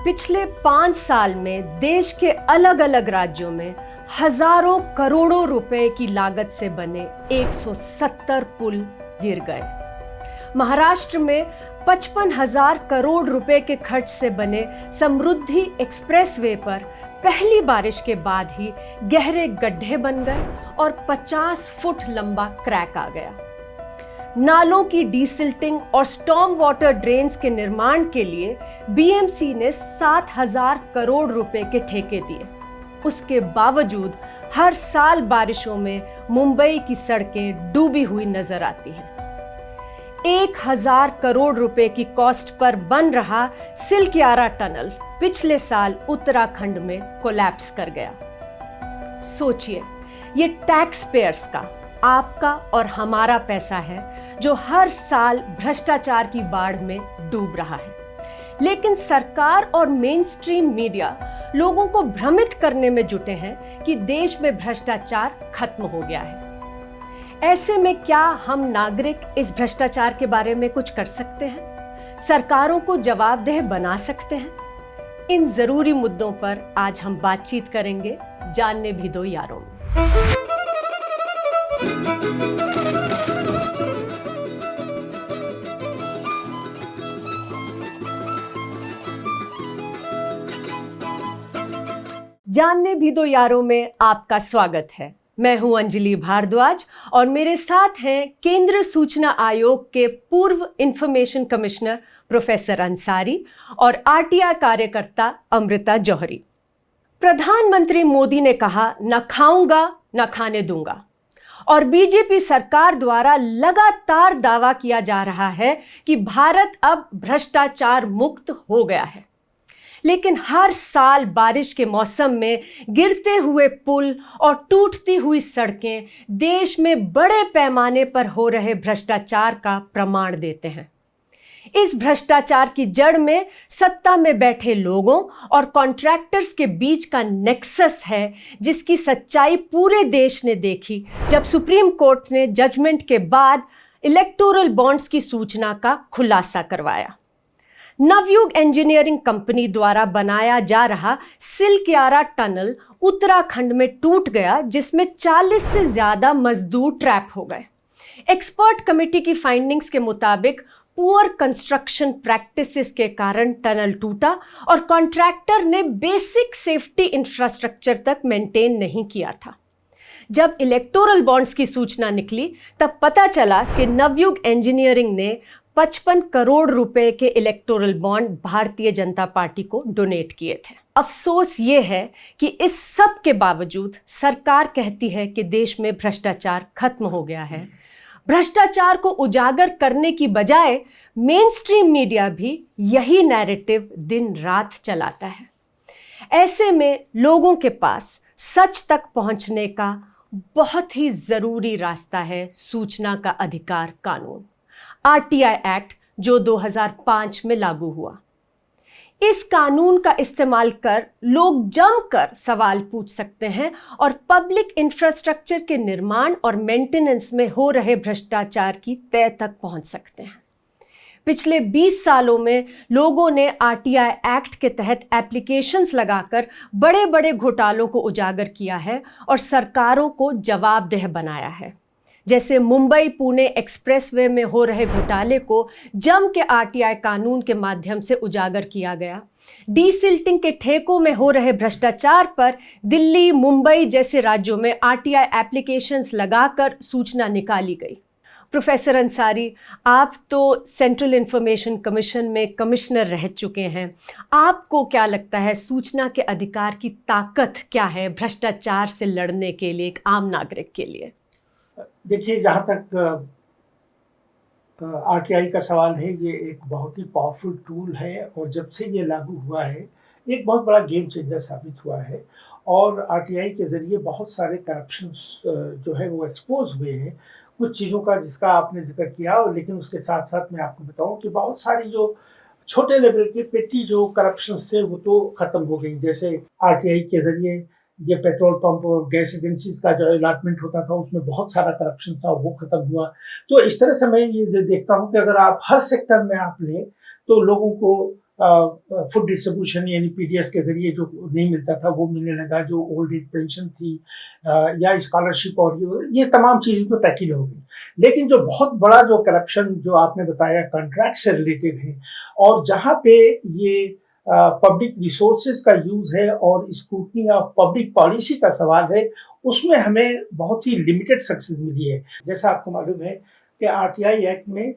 पिछले 5 साल में देश के अलग अलग राज्यों में हजारों करोड़ों रुपए की लागत से बने 170 पुल गिर गए। महाराष्ट्र में 55,000 करोड़ रुपए के खर्च से बने समृद्धि एक्सप्रेसवे पर पहली बारिश के बाद ही गहरे गड्ढे बन गए और 50 फुट लंबा क्रैक आ गया। नालों की डीसिल्टिंग और स्टॉर्म वाटर ड्रेन्स के निर्माण के लिए बीएमसी ने 7,000 करोड़ रुपए के ठेके दिए। उसके बावजूद हर साल बारिशों में मुंबई की सड़कें डूबी हुई नजर आती हैं। 1,000 करोड़ रुपए की कॉस्ट पर बन रहा सिल्कियारा टनल पिछले साल उत्तराखंड में कोलैप्स कर गया। सोचिए, ये टैक्स पेयर्स का, आपका और हमारा पैसा है जो हर साल भ्रष्टाचार की बाढ़ में डूब रहा है। लेकिन सरकार और मेन स्ट्रीम मीडिया लोगों को भ्रमित करने में जुटे हैं कि देश में भ्रष्टाचार खत्म हो गया है। ऐसे में क्या हम नागरिक इस भ्रष्टाचार के बारे में कुछ कर सकते हैं? सरकारों को जवाबदेह बना सकते हैं? इन जरूरी मुद्दों पर आज हम बातचीत करेंगे जानने भी दो यारों में। जानने भी दो यारों में आपका स्वागत है। मैं हूं अंजलि भारद्वाज और मेरे साथ हैं केंद्र सूचना आयोग के पूर्व इंफॉर्मेशन कमिश्नर प्रोफेसर अंसारी और आरटीआई कार्यकर्ता अमृता जौहरी। प्रधानमंत्री मोदी ने कहा, न खाऊंगा न खाने दूंगा, और बीजेपी सरकार द्वारा लगातार दावा किया जा रहा है कि भारत अब भ्रष्टाचार मुक्त हो गया है। लेकिन हर साल बारिश के मौसम में गिरते हुए पुल और टूटती हुई सड़कें देश में बड़े पैमाने पर हो रहे भ्रष्टाचार का प्रमाण देते हैं। इस भ्रष्टाचार की जड़ में सत्ता में बैठे लोगों और कॉन्ट्रैक्टर्स के बीच का नेक्सस है, जिसकी सच्चाई पूरे देश ने देखी जब सुप्रीम कोर्ट ने जजमेंट के बाद इलेक्टोरल बॉन्ड्स की सूचना का खुलासा करवाया। नवयुग इंजीनियरिंग कंपनी द्वारा बनाया जा रहा सिल्कियारा टनल उत्तराखंड में टूट गया, जिसमें 40 से ज्यादा मजदूर ट्रैप हो गए। एक्सपर्ट कमेटी की फाइंडिंग्स के मुताबिक पुअर कंस्ट्रक्शन प्रैक्टिसेस के कारण टनल टूटा और कॉन्ट्रैक्टर ने बेसिक सेफ्टी इंफ्रास्ट्रक्चर तक मेंटेन नहीं किया था। जब इलेक्टोरल बॉन्ड्स की सूचना निकली तब पता चला कि नवयुग इंजीनियरिंग ने 55 करोड़ रुपए के electoral bond Bharatiya Janata party को डोनेट किए थे। अफसोस ये है कि इस सब के बावजूद सरकार कहती है कि देश में भ्रष्टाचार खत्म हो गया है। भ्रष्टाचार को उजागर करने की बजाय मेन स्ट्रीम मीडिया भी यही नैरेटिव दिन रात चलाता है। ऐसे में लोगों के पास सच तक पहुंचने का बहुत ही जरूरी रास्ता है सूचना का अधिकार कानून, आरटीआई एक्ट, जो 2005 में लागू हुआ। इस कानून का इस्तेमाल कर लोग जमकर सवाल पूछ सकते हैं और पब्लिक इंफ्रास्ट्रक्चर के निर्माण और मेंटेनेंस में हो रहे भ्रष्टाचार की तह तक पहुंच सकते हैं। पिछले 20 सालों में लोगों ने आरटीआई एक्ट के तहत एप्लीकेशंस लगाकर बड़े बड़े घोटालों को उजागर किया है और सरकारों को जवाबदेह बनाया है। जैसे मुंबई पुणे एक्सप्रेसवे में हो रहे घोटाले को जम के आरटीआई कानून के माध्यम से उजागर किया गया। डीसिल्टिंग के ठेकों में हो रहे भ्रष्टाचार पर दिल्ली, मुंबई जैसे राज्यों में आरटीआई एप्लीकेशंस लगाकर सूचना निकाली गई। प्रोफेसर अंसारी, आप तो सेंट्रल इंफॉर्मेशन कमीशन में कमिश्नर रह चुके हैं। आपको क्या लगता है, सूचना के अधिकार की ताकत क्या है भ्रष्टाचार से लड़ने के लिए एक आम नागरिक के लिए? देखिए, जहाँ तक आरटीआई का सवाल है, ये एक बहुत ही पावरफुल टूल है और जब से ये लागू हुआ है एक बहुत बड़ा गेम चेंजर साबित हुआ है। और आरटीआई के ज़रिए बहुत सारे करप्शंस जो है वो एक्सपोज हुए हैं। कुछ चीज़ों का जिसका आपने जिक्र किया, और लेकिन उसके साथ साथ मैं आपको बताऊं कि बहुत सारी जो छोटे लेवल के पेटी जो करप्शन थे वो तो ख़त्म हो गई। जैसे आरटीआई के ज़रिए ये पेट्रोल पंप और गैस एजेंसीज का जो अलॉटमेंट होता था उसमें बहुत सारा करप्शन था, वो खत्म हुआ। तो इस तरह से मैं ये देखता हूँ कि अगर आप हर सेक्टर में आप लें तो लोगों को फूड डिस्ट्रीब्यूशन यानी पीडीएस के जरिए जो नहीं मिलता था वो मिलने लगा, जो ओल्ड एज पेंशन थी या स्कॉलरशिप, और ये तमाम चीज़ें तो टैकिल हो गई। लेकिन जो बहुत बड़ा जो करप्शन जो आपने बताया कॉन्ट्रैक्ट से रिलेटेड है, और जहाँ पे ये पब्लिक रिसोर्सेज का यूज़ है और स्क्रूटनी ऑफ पब्लिक पॉलिसी का सवाल है, उसमें हमें बहुत ही लिमिटेड सक्सेस मिली है। जैसा आपको मालूम है कि आरटीआई एक्ट में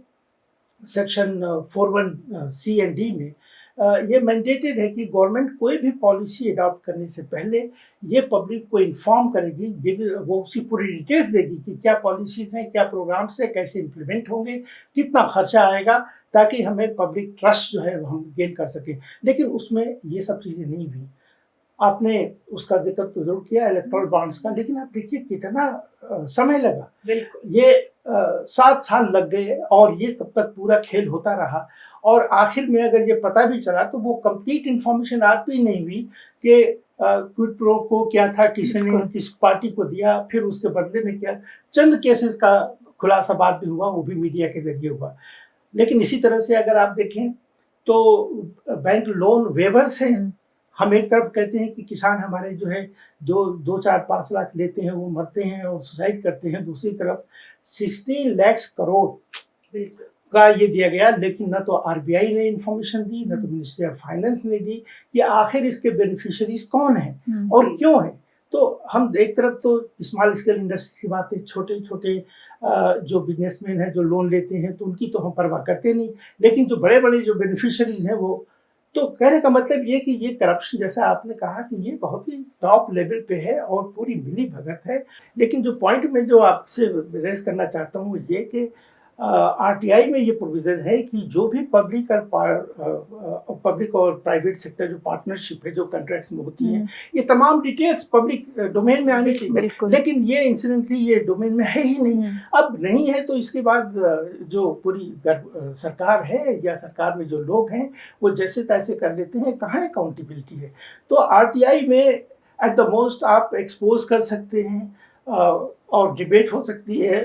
सेक्शन 41 सी एंड डी में ये मैंडेटेड है कि गवर्नमेंट कोई भी पॉलिसी अडॉप्ट करने से पहले ये पब्लिक को इन्फॉर्म करेगी, वो उसकी पूरी डिटेल्स देगी कि क्या पॉलिसीज़ हैं, क्या प्रोग्राम्स हैं, कैसे इम्प्लीमेंट होंगे, कितना खर्चा आएगा, ताकि हमें पब्लिक ट्रस्ट जो है वो हम गेन कर सकें। लेकिन उसमें ये सब चीज़ें नहीं हुई। आपने उसका जिक्र तो जरूर किया इलेक्टोरल बॉन्ड्स का, लेकिन आप देखिए कितना समय लगा। बिल्कुल। ये 7 साल लग गए और ये तब तक पूरा खेल होता रहा, और आखिर में अगर ये पता भी चला तो वो कंप्लीट इंफॉर्मेशन आज भी नहीं हुई कि क्विड प्रो को क्या था, किसने किस पार्टी को दिया, फिर उसके बदले में क्या। चंद केसेस का खुलासा बाद में हुआ, वो भी मीडिया के जरिए हुआ। लेकिन इसी तरह से अगर आप देखें तो बैंक लोन वेवर्स हैं। हम एक तरफ कहते हैं कि किसान हमारे जो है 2, 4, 5 लाख लेते हैं, वो मरते हैं और सुसाइड करते हैं। दूसरी तरफ 16 लाख करोड़ का ये दिया गया, लेकिन न तो आरबीआई ने इंफॉर्मेशन दी, न तो मिनिस्ट्री ऑफ फाइनेंस ने दी कि आखिर इसके बेनिफिशियरीज कौन हैं और क्यों हैं। तो हम एक तरफ तो स्मॉल स्केल इंडस्ट्री की बात है, छोटे छोटे जो बिजनेसमैन हैं जो लोन लेते हैं तो उनकी तो हम परवाह करते नहीं, लेकिन जो बड़े बड़े जो बेनिफिशियरीज हैं वो, तो कहने का मतलब ये कि ये करप्शन जैसा आपने कहा कि ये बहुत ही टॉप लेवल पे है और पूरी मिली भगत है। लेकिन जो पॉइंट में जो आपसे रेज करना चाहता हूँ ये कि आरटीआई में ये प्रोविज़न है कि जो भी पब्लिक और प्राइवेट सेक्टर जो पार्टनरशिप है जो कॉन्ट्रैक्ट्स में होती हैं, ये तमाम डिटेल्स पब्लिक डोमेन में आनी चाहिए, लेकिन ये इंसिडेंटली ये डोमेन में है ही नहीं। अब नहीं है तो इसके बाद जो पूरी सरकार है या सरकार में जो लोग हैं वो जैसे तैसे कर लेते हैं, कहाँ अकाउंटेबिलिटी है। तो आरटीआई में एट द मोस्ट आप एक्सपोज कर सकते हैं और डिबेट हो सकती है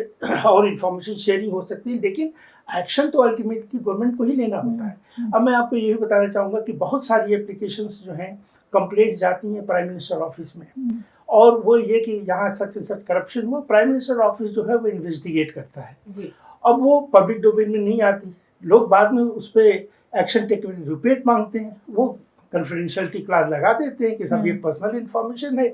और इंफॉर्मेशन शेयरिंग हो सकती है, लेकिन एक्शन तो अल्टीमेटली गवर्नमेंट को ही लेना होता है। अब मैं आपको ये भी बताना चाहूँगा कि बहुत सारी एप्लीकेशंस जो हैं कंप्लेंट जाती हैं प्राइम मिनिस्टर ऑफिस में, और वो ये कि यहाँ सच सच करप्शन हुआ, प्राइम मिनिस्टर ऑफिस जो है वो इन्वेस्टिगेट करता है। अब वो पब्लिक डोमेन में नहीं आती, लोग बाद में उस पर एक्शन टेक रिपोर्ट मांगते हैं, वो कॉन्फिडेंशियलिटी क्लास लगा देते हैं कि सब ये पर्सनल इन्फॉर्मेशन है,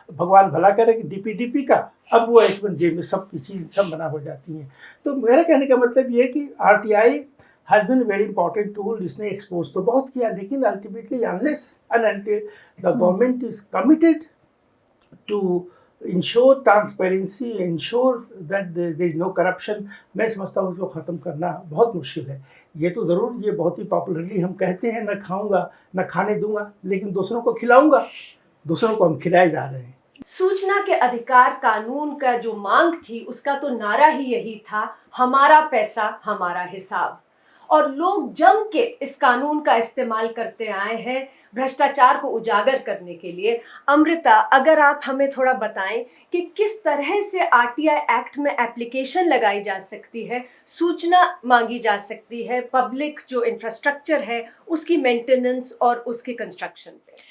भगवान भला करे कि डीपी का। अब वो H1J में सब चीज़ सब बना हो जाती हैं। तो मेरा कहने का मतलब ये है कि RTI has been very important tool. इसने एक्सपोज तो बहुत किया, लेकिन ultimately unless and until the government is committed to ensure transparency, ensure that there is no corruption, मैं समझता हूँ उसको ख़त्म करना बहुत मुश्किल है। ये तो ज़रूर, ये बहुत ही पॉपुलरली हम कहते हैं, न खाऊंगा न खाने दूंगा, लेकिन दूसरों को खिलाऊंगा, दूसरों को हम खिलाए जा रहे हैं। सूचना के अधिकार कानून का जो मांग थी उसका तो नारा ही यही था, हमारा पैसा हमारा हिसाब, और लोग जम के इस कानून का इस्तेमाल करते आए हैं भ्रष्टाचार को उजागर करने के लिए। अमृता, अगर आप हमें थोड़ा बताएं कि किस तरह से आरटीआई एक्ट में एप्लीकेशन लगाई जा सकती है, सूचना मांगी जा सकती है, पब्लिक जो इंफ्रास्ट्रक्चर है उसकी मेंटेनेंस और उसके कंस्ट्रक्शन पे।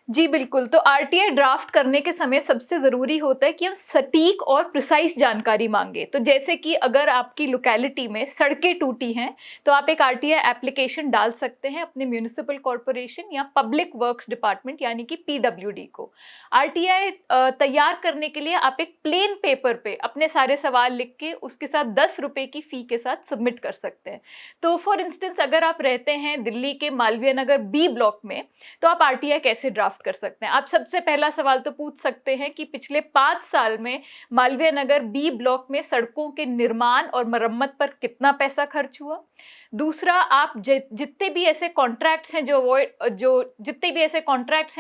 जी बिल्कुल। तो आरटीआई ड्राफ्ट करने के समय सबसे ज़रूरी होता है कि हम सटीक और प्रिसाइज जानकारी मांगे। तो जैसे कि अगर आपकी लोकेलिटी में सड़कें टूटी हैं तो आप एक आरटीआई एप्लीकेशन डाल सकते हैं अपने म्यूनिसिपल कॉरपोरेशन या पब्लिक वर्क्स डिपार्टमेंट यानी कि पीडब्ल्यूडी को। आरटीआई तैयार करने के लिए आप एक प्लेन पेपर पे अपने सारे सवाल लिख के उसके साथ 10 रुपये की फ़ी के साथ सबमिट कर सकते हैं। तो फॉर इंस्टेंस अगर आप रहते हैं दिल्ली के मालवीय नगर बी ब्लॉक में तो आप आरटीआई कैसे ड्राफ्ट कर सकते हैं। आप सबसे पहला सवाल तो पूछ सकते हैं कि पिछले 5 साल में मालवीय नगर बी ब्लॉक में सड़कों के निर्माण और मरम्मत पर कितना पैसा खर्च हुआ। दूसरा, आप जितने भी ऐसे कॉन्ट्रैक्ट्स हैं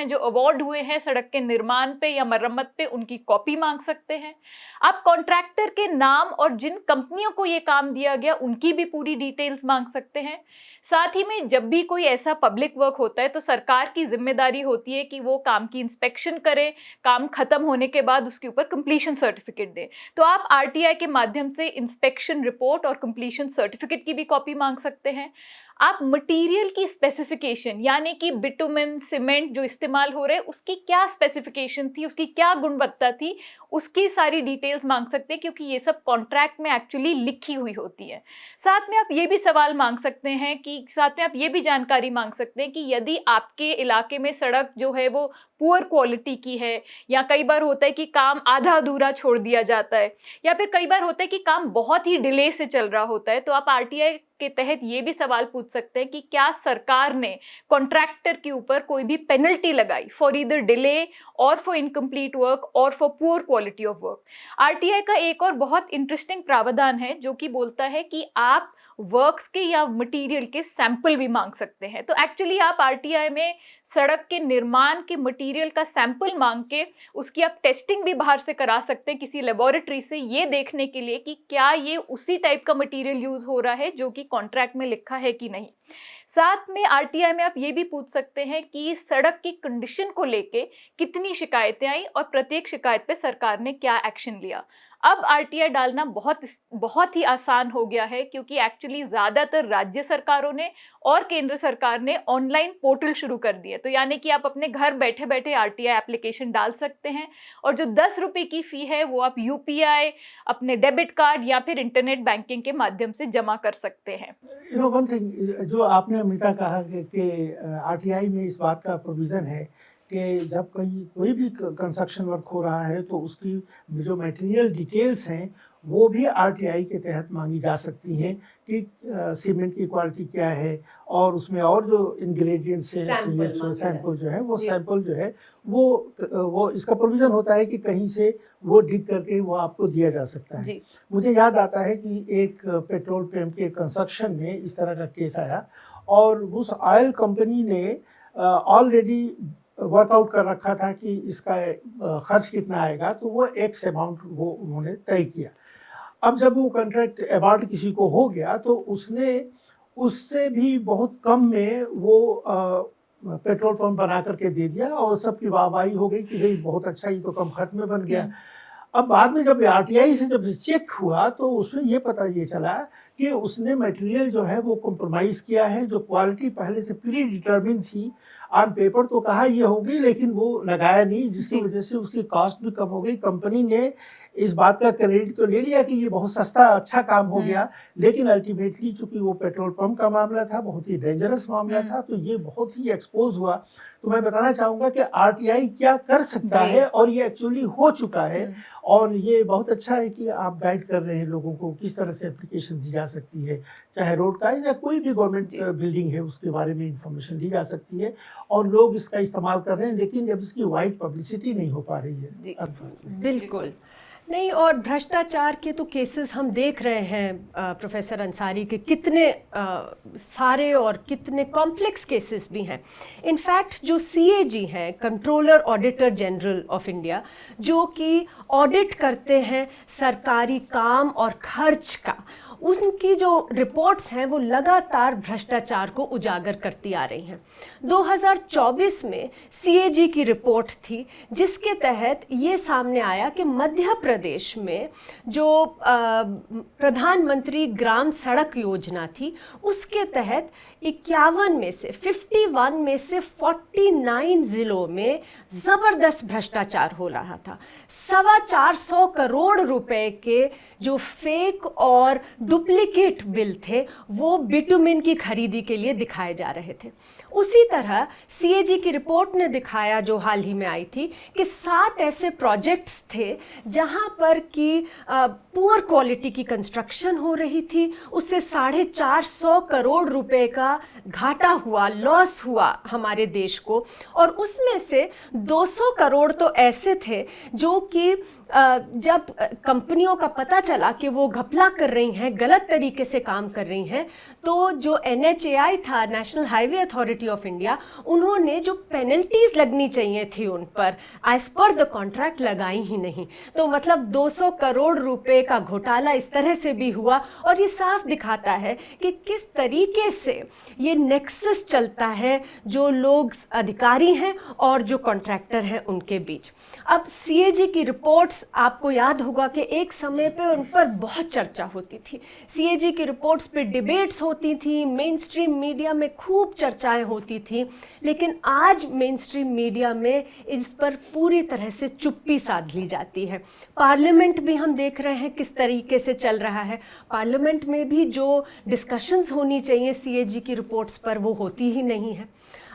जो अवार्ड हुए हैं सड़क के निर्माण पे या मरम्मत पे, उनकी कॉपी मांग सकते हैं। आप कॉन्ट्रैक्टर के नाम और जिन कंपनियों को ये काम दिया गया उनकी भी पूरी डिटेल्स मांग सकते हैं। साथ ही में जब भी कोई ऐसा पब्लिक वर्क होता है तो सरकार की जिम्मेदारी होती है कि वो काम की इंस्पेक्शन करे, काम खत्म होने के बाद उसके ऊपर कंप्लीशन सर्टिफिकेट दे। तो आप आरटीआई के माध्यम से इंस्पेक्शन रिपोर्ट और कंप्लीशन सर्टिफिकेट की भी कॉपी मांग सकते हैं। आप मटेरियल की स्पेसिफिकेशन, यानी कि बिटुमेन, सीमेंट जो इस्तेमाल हो रहे हैं उसकी क्या स्पेसिफिकेशन थी, उसकी क्या गुणवत्ता थी, उसकी सारी डिटेल्स मांग सकते हैं, क्योंकि ये सब कॉन्ट्रैक्ट में एक्चुअली लिखी हुई होती है। साथ में आप ये भी सवाल मांग सकते हैं कि साथ में आप ये भी जानकारी मांग सकते हैं कि यदि आपके इलाके में सड़क जो है वो पुअर क्वालिटी की है, या कई बार होता है कि काम आधा अधूरा छोड़ दिया जाता है, या फिर कई बार होता है कि काम बहुत ही डिले से चल रहा होता है, तो आप आरटीआई के तहत ये भी सवाल पूछ सकते हैं कि क्या सरकार ने कॉन्ट्रैक्टर के ऊपर कोई भी पेनल्टी लगाई फॉर ईदर डिले और फॉर इनकम्प्लीट वर्क और for poor quality of work. RTI का एक और बहुत इंटरेस्टिंग प्रावधान है जो कि बोलता है कि आप वर्क्स के या मटेरियल के सैंपल भी मांग सकते हैं। तो एक्चुअली आप आरटीआई में सड़क के निर्माण के मटेरियल का सैंपल मांग के उसकी आप टेस्टिंग भी बाहर से करा सकते हैं किसी लेबोरेटरी से, ये देखने के लिए कि क्या ये उसी टाइप का मटेरियल यूज हो रहा है जो कि कॉन्ट्रैक्ट में लिखा है कि नहीं। साथ में आरटीआई में आप ये भी पूछ सकते हैं कि सड़क की कंडीशन को लेके कितनी शिकायतें आई और प्रत्येक शिकायत पे सरकार ने क्या एक्शन लिया। अब आरटीआई डालना बहुत ही आसान हो गया है, क्योंकि एक्चुअली ज़्यादातर राज्य सरकारों ने और केंद्र सरकार ने ऑनलाइन पोर्टल शुरू कर दिए। तो यानी कि आप अपने घर बैठे बैठे आरटीआई एप्लीकेशन डाल सकते हैं, और जो 10 रुपये की फ़ी है वो आप यूपीआई, अपने डेबिट कार्ड या फिर इंटरनेट बैंकिंग के माध्यम से जमा कर सकते हैं। वन थिंग जो आपने अमृता कहा कि आरटीआई में इस बात का प्रोविज़न है कि जब कोई भी कंस्ट्रक्शन वर्क हो रहा है तो उसकी जो मटेरियल डिटेल्स हैं वो भी आरटीआई के तहत मांगी जा सकती हैं कि सीमेंट की क्वालिटी क्या है, और उसमें और जो इंग्रेडिएंट्स हैं, सैंपल जो है वो सैंपल जो है वो इसका प्रोविज़न होता है कि कहीं से वो डिग करके वो आपको दिया जा सकता है। मुझे याद आता है कि एक पेट्रोल पंप के कंस्ट्रक्शन में इस तरह का केस आया, और उस ऑयल कंपनी ने ऑलरेडी वर्कआउट कर रखा था कि इसका खर्च कितना आएगा, तो वो एक्स अमाउंट वो उन्होंने तय किया। अब जब वो कॉन्ट्रैक्ट अवार्ड किसी को हो गया तो उसने उससे भी बहुत कम में वो पेट्रोल पंप बना करके दे दिया, और सबकी वाहवाही हो गई कि भाई बहुत अच्छा, ही तो कम खर्च में बन गया। अब बाद में जब आरटीआई से जब चेक हुआ तो उसमें ये पता ये चला कि उसने मटेरियल जो है वो कॉम्प्रोमाइज़ किया है, जो क्वालिटी पहले से प्री डिटर्मिन थी ऑन पेपर तो कहा ये होगी, लेकिन वो लगाया नहीं, जिसकी वजह से उसकी कॉस्ट भी कम हो गई। कंपनी ने इस बात का क्रेडिट तो ले लिया कि ये बहुत सस्ता अच्छा काम हो गया, लेकिन अल्टीमेटली चूंकि वो पेट्रोल पंप का मामला था, बहुत ही डेंजरस मामला था, तो ये बहुत ही एक्सपोज हुआ। तो मैं बताना चाहूँगा कि आरटीआई क्या कर सकता है, और ये एक्चुअली हो चुका है, और ये बहुत अच्छा है कि आप गाइड कर रहे हैं लोगों को किस तरह से एप्लीकेशन दी जा सकती है, चाहे रोड का या कोई भी गवर्नमेंट बिल्डिंग है उसके बारे में इंफॉर्मेशन दी जा सकती है, और लोग इसका इस्तेमाल कर रहे हैं, लेकिन अब इसकी वाइड पब्लिसिटी नहीं हो पा रही है। बिल्कुल नहीं, और भ्रष्टाचार के तो केसेस हम देख रहे हैं प्रोफेसर अंसारी के, कितने सारे और कितने कॉम्प्लेक्स केसेस भी हैं। इनफैक्ट जो सीएजी हैं, controller auditor general of India, जो कि ऑडिट करते हैं सरकारी काम और खर्च का, उनकी जो रिपोर्ट्स हैं वो लगातार भ्रष्टाचार को उजागर करती आ रही हैं। 2024 में सीएजी की रिपोर्ट थी जिसके तहत ये सामने आया कि मध्य प्रदेश में जो प्रधानमंत्री ग्राम सड़क योजना थी उसके तहत 51 में से 51 में से 49 जिलों में ज़बरदस्त भ्रष्टाचार हो रहा था। 425 करोड़ रुपए के जो फेक और डुप्लीकेट बिल थे वो बिटुमिन की खरीदी के लिए दिखाए जा रहे थे। उसी तरह सीएजी की रिपोर्ट ने दिखाया, जो हाल ही में आई थी, कि 7 ऐसे प्रोजेक्ट्स थे जहां पर कि पुअर क्वालिटी की कंस्ट्रक्शन हो रही थी, उससे 450 करोड़ रुपए का घाटा हुआ, लॉस हुआ हमारे देश को, और उसमें से 200 करोड़ तो ऐसे थे जो कि जब कंपनियों का पता चला कि वो घपला कर रही हैं, गलत तरीके से काम कर रही हैं, तो जो NHAI था, national highway authority of India, उन्होंने जो पेनल्टीज लगनी चाहिए थी उन पर एज पर द कॉन्ट्रैक्ट लगाई ही नहीं। तो मतलब 200 करोड़ रुपए का घोटाला इस तरह से भी हुआ, और ये साफ दिखाता है कि किस तरीके से ये नेक्सस चलता है जो लोग अधिकारी हैं और जो कॉन्ट्रैक्टर हैं उनके बीच। अब सीएजी की रिपोर्ट्स रिपोर्ट्स, आपको याद होगा कि एक समय पे उन पर बहुत चर्चा होती थी, सीएजी की रिपोर्ट्स पे डिबेट्स होती थी, मेन स्ट्रीम मीडिया में खूब चर्चाएं होती थी, लेकिन आज मेन स्ट्रीम मीडिया में इस पर पूरी तरह से चुप्पी साध ली जाती है। पार्लियामेंट भी हम देख रहे हैं किस तरीके से चल रहा है, पार्लियामेंट में भी जो डिस्कशंस होनी चाहिए सीएजी की रिपोर्ट्स पर वो होती ही नहीं है।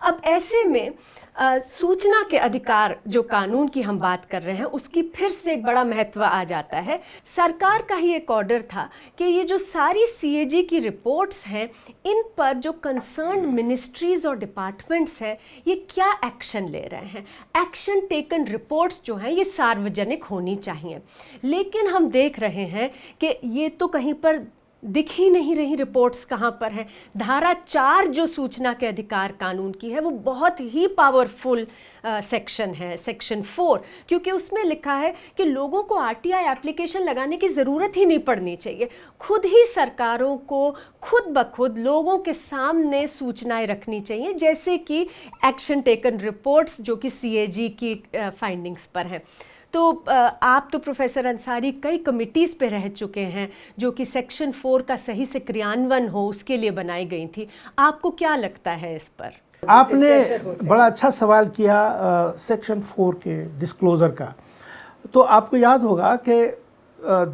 अब ऐसे में सूचना के अधिकार जो कानून की हम बात कर रहे हैं उसकी फिर से एक बड़ा महत्व आ जाता है। सरकार का ही एक ऑर्डर था कि ये जो सारी सीएजी की रिपोर्ट्स हैं इन पर जो कंसर्न मिनिस्ट्रीज़ और डिपार्टमेंट्स हैं ये क्या एक्शन ले रहे हैं, एक्शन टेकन रिपोर्ट्स जो हैं ये सार्वजनिक होनी चाहिए। लेकिन हम देख रहे हैं कि ये तो कहीं पर दिख ही नहीं रही रिपोर्ट्स कहाँ पर है। धारा 4 जो सूचना के अधिकार कानून की है वो बहुत ही पावरफुल सेक्शन है, सेक्शन 4, क्योंकि उसमें लिखा है कि लोगों को आरटीआई एप्लीकेशन लगाने की ज़रूरत ही नहीं पड़नी चाहिए, खुद ही सरकारों को खुद ब खुद लोगों के सामने सूचनाएं रखनी चाहिए, जैसे कि एक्शन टेकन रिपोर्ट्स जो कि सीएजी की फाइंडिंग्स पर हैं। तो आप तो प्रोफेसर अंसारी कई कमिटीज़ पे रह चुके हैं जो कि सेक्शन 4 का सही से क्रियान्वयन हो उसके लिए बनाई गई थी, आपको क्या लगता है इस पर? आपने बड़ा अच्छा सवाल किया सेक्शन 4 के डिस्क्लोज़र का। तो आपको याद होगा कि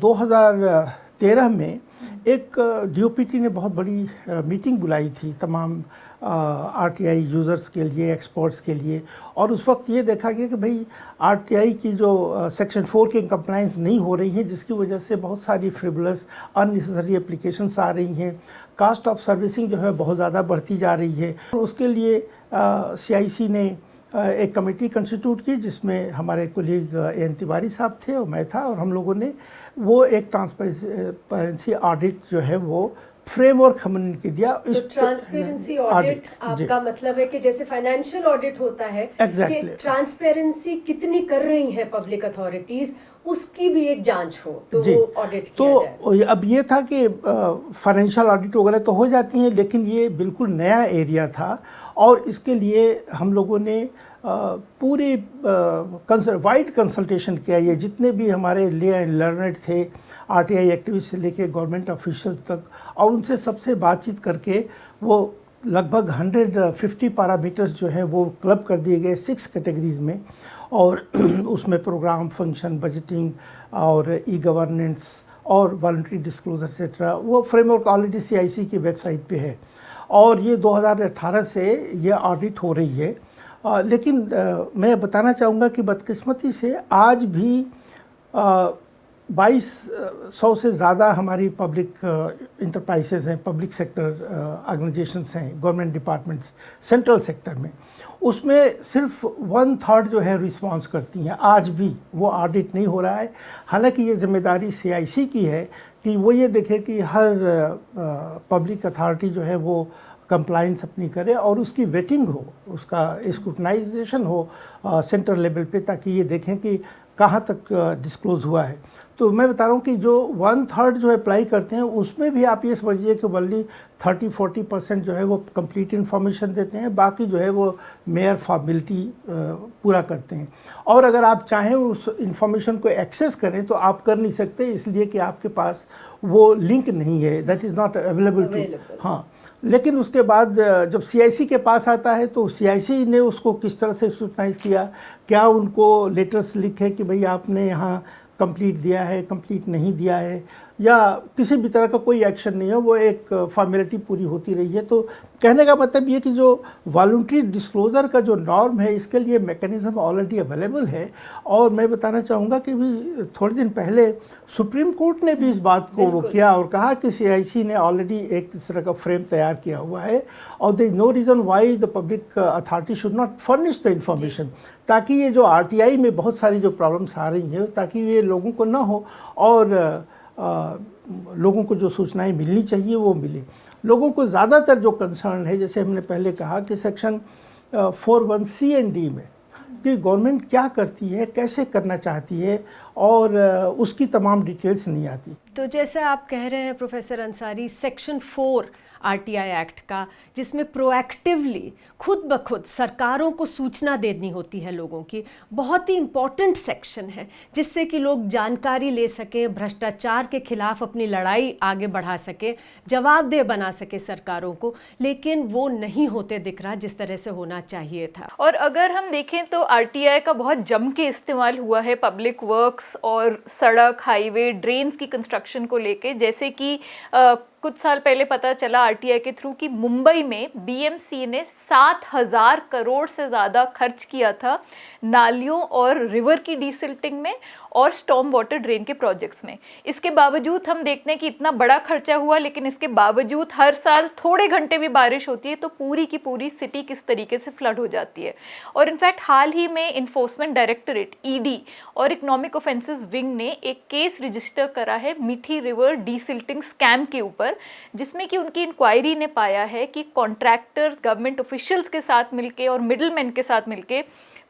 2013 में एक डीओपीटी ने बहुत बड़ी मीटिंग बुलाई थी तमाम आरटीआई यूज़र्स के लिए, एक्सपर्ट्स के लिए, और उस वक्त ये देखा गया कि भाई आरटीआई की जो सेक्शन 4 की कंप्लाइंस नहीं हो रही है, जिसकी वजह से बहुत सारी फ्रिवलस अननेसेसरी एप्लीकेशंस आ रही हैं, कास्ट ऑफ सर्विसिंग जो है बहुत ज़्यादा बढ़ती जा रही है। और उसके लिए सीआईसी ने एक कमेटी कंस्टिट्यूट की जिसमें हमारे कोलीग एन तिवारी साहब थे और मैं था, और हम लोगों ने वो एक ट्रांसपेरेंसी ऑडिट जो है वो फ्रेमवर्क हमने दिया। तो ट्रांसपेरेंसी ऑडिट आपका मतलब है कि जैसे फाइनेंशियल ऑडिट होता है कि ट्रांसपेरेंसी कितनी कर रही है पब्लिक अथॉरिटीज, उसकी भी एक जांच हो तो वो ऑडिट किया जाए। तो अब ये था कि फाइनेंशियल ऑडिट वगैरह तो हो जाती हैं, लेकिन ये बिल्कुल नया एरिया था और इसके लिए हम लोगों ने पूरी वाइड कंसल्टेशन किया। ये जितने भी हमारे लर्नड थे, आरटीआई एक्टिविस्ट से लेके गवर्नमेंट ऑफिशियल तक, और उनसे सबसे बातचीत करके वो लगभग 150 पैरामीटर्स जो है वो क्लब कर दिए गए 6 कैटेगरीज में, और उसमें प्रोग्राम, फंक्शन, बजटिंग और ई गवर्नेंस और वॉलंटरी डिस्क्लोजर एक्सेट्रा। वो फ्रेमवर्क ऑलरेडी सीआईसी की वेबसाइट पे है और ये 2018 से ये ऑडिट हो रही है। लेकिन मैं बताना चाहूँगा कि बदकिस्मती से आज भी 2200 से ज़्यादा हमारी पब्लिक इंटरप्राइजेज़ हैं, पब्लिक सेक्टर ऑर्गेनाइजेशंस हैं, गवर्नमेंट डिपार्टमेंट्स सेंट्रल सेक्टर में, उसमें सिर्फ 1/3 जो है रिस्पांस करती हैं। आज भी वो ऑडिट नहीं हो रहा है। हालांकि ये जिम्मेदारी सीआईसी की है कि वो ये देखे कि हर पब्लिक अथॉरिटी जो है वो कंप्लाइंस अपनी करे और उसकी वेटिंग हो, उसका स्क्रूटनाइजेशन हो सेंट्रल लेवल पे, ताकि ये देखें कि कहाँ तक डिस्क्लोज़ हुआ है। तो मैं बता रहा हूँ कि जो 1/3 जो अप्लाई करते हैं उसमें भी आप ये समझिए कि ओनली 30-40% जो है वो कंप्लीट इन्फॉर्मेशन देते हैं, बाकी जो है वो मेयर फॉर्मेलिटी पूरा करते हैं। और अगर आप चाहें उस इंफॉर्मेशन को एक्सेस करें तो आप कर नहीं सकते, इसलिए कि आपके पास वो लिंक नहीं है, that is not available to. हाँ, लेकिन उसके बाद जब सीआईसी के पास आता है तो सीआईसी ने उसको किस तरह से स्क्रूटनाइज किया, क्या उनको लेटर्स लिखे कि भाई आपने यहाँ कंप्लीट दिया है, कंप्लीट नहीं दिया है, या किसी भी तरह का कोई एक्शन नहीं है, वो एक फॉर्मेलिटी पूरी होती रही है। तो कहने का मतलब ये कि जो वॉलंटरी डिस्क्लोज़र का जो नॉर्म है, इसके लिए मैकेनिज़्म ऑलरेडी अवेलेबल है। और मैं बताना चाहूँगा कि भी थोड़े दिन पहले सुप्रीम कोर्ट ने भी इस बात को वो किया और कहा कि सीआईसी ने ऑलरेडी एक इस तरह का फ्रेम तैयार किया हुआ है और there is no reason why the public authority should not furnish the information, ताकि ये जो आरटीआई में बहुत सारी जो प्रॉब्लम्स आ रही हैं ताकि ये लोगों को ना हो और लोगों को जो सूचनाएं मिलनी चाहिए वो मिले। लोगों को ज़्यादातर जो कंसर्न है, जैसे हमने पहले कहा कि सेक्शन 41C and D में कि गवर्नमेंट क्या करती है, कैसे करना चाहती है, और उसकी तमाम डिटेल्स नहीं आती। तो जैसे आप कह रहे हैं professor Ansari, section 4 RTI act का, जिसमें प्रोएक्टिवली खुद ब खुद सरकारों को सूचना देनी होती है लोगों की। बहुत ही इम्पॉर्टेंट सेक्शन है जिससे कि लोग जानकारी ले सकें, भ्रष्टाचार के खिलाफ अपनी लड़ाई आगे बढ़ा सके, जवाबदेह बना सके सरकारों को, लेकिन वो नहीं होते दिख रहा जिस तरह से होना चाहिए था। और अगर हम देखें तो आरटीआई का बहुत जम के इस्तेमाल हुआ है पब्लिक वर्क्स और सड़क, हाईवे, ड्रेन्स की कंस्ट्रक्शन को लेके। जैसे कि कुछ साल पहले पता चला आरटीआई के थ्रू कि मुंबई में बीएमसी ने 7,000 करोड़ से ज़्यादा खर्च किया था नालियों और रिवर की डीसिल्टिंग में और स्टॉर्म वाटर ड्रेन के प्रोजेक्ट्स में। इसके बावजूद हम देखते हैं कि इतना बड़ा खर्चा हुआ, लेकिन इसके बावजूद हर साल थोड़े घंटे भी बारिश होती है तो पूरी की पूरी सिटी किस तरीके से फ्लड हो जाती है। और इनफैक्ट हाल ही में इन्फोर्समेंट डायरेक्टरेट ईडी और इकोनॉमिक ऑफेंसेस विंग ने एक केस रजिस्टर करा है मीठी रिवर डीसिल्टिंग स्कैम के ऊपर, जिसमें कि उनकी इंक्वायरी ने पाया है कि कॉन्ट्रैक्टर्स गवर्नमेंट ऑफिशियल्स के साथ मिलके और मिडलमैन के साथ मिलके